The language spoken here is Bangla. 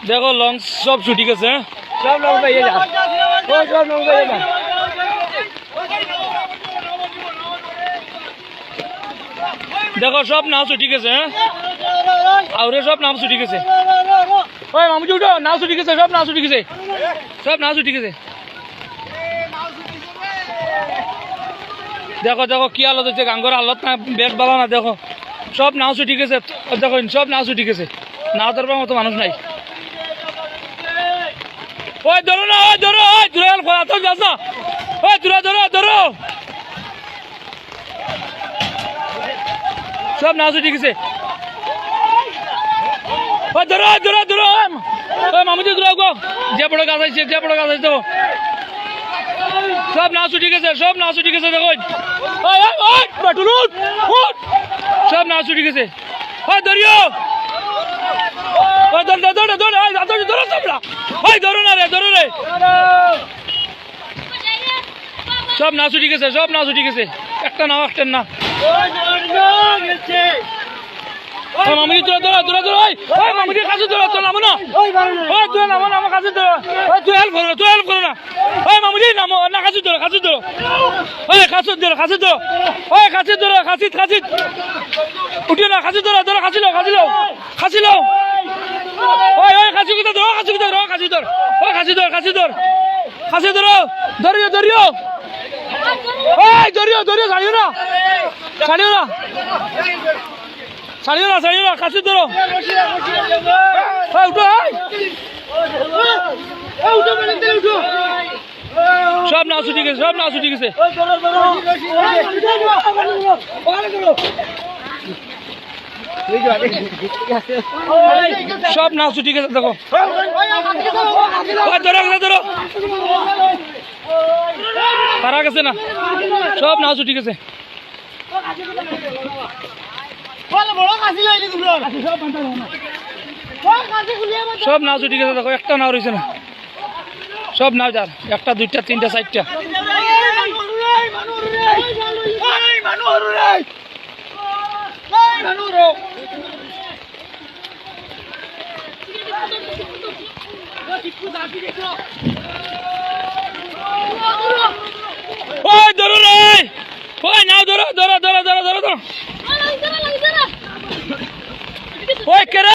দেখো লং সব ছুটি গেছে সব লং যাইয়ে যা ও সব লং যাইয়ে যা দেখো সব নাও ছুটি গেছে আউরে সব নাম ছুটি গেছে ওই মামুজি উঠো নাও ছুটি গেছে সব নাও ছুটি গেছে সব নাও ছুটি গেছে দেখো দেখো কি হালত হচ্ছে গাঙ্গর হালত না বেশ ভালো না দেখো সব নাও ছুটি গেছে দেখো সব নাও ছুটি গেছে নাও ধরবার মতো মানুষ নাই ওই ধরো না ওই ধরো ওই দূরে খোলা তো যাস না ওই দূরে ধরো ধরো সব নাও ছুটি গেছে ওই ধরো ধরো ধরো ওই মামুজি ধরো গো যে বড় গাছ আছে যে বড় গাছ আছে দেখো সব নাও ছুটি গেছে সব নাও ছুটি গেছে দেখো ওই ওই ওই বাটুল উঠ উঠ সব নাও ছুটি গেছে ওই ধরিও ওই ধর ধর ধর ধর ওই ধর ধর সবলা ওই ধরো না রে ধরো রে সব নাও ছুটি গেছে সব নাও ছুটি গেছে একটা নাও একটা না ওই মামুজি ধরো ধরো ধরো ধরো ওই মামুজি কাছে ধরো তো নামো না ওই তুই নামো নামো কাছে ধরো ওই তুই হেল্প করো না ওই মামুজি নামো না কাছে ধরো ওই কাছে ধরো ওই কাছে ধরো কাছে উঠিও না কাছে ধরো ধরো কাছে লো ওই ওই কাছে ধরো কাছে ধর ওই কাছে ধরো ধরিও ওই ধরিও ছাড়িও না কাছে ধরো উঠো সব নাও ছুটি গেছে সব নাও ছুটি গেছে দেখো ধরো তারা গেছে না সব নাও ছুটি গেছে সব নাও ছুটি গেছে দেখো একটা নাও রয়েছে না সব নাও যার একটা দুইটা তিনটা চারটা ওই ধরো রে ওই নাও ধরো ওই কেরে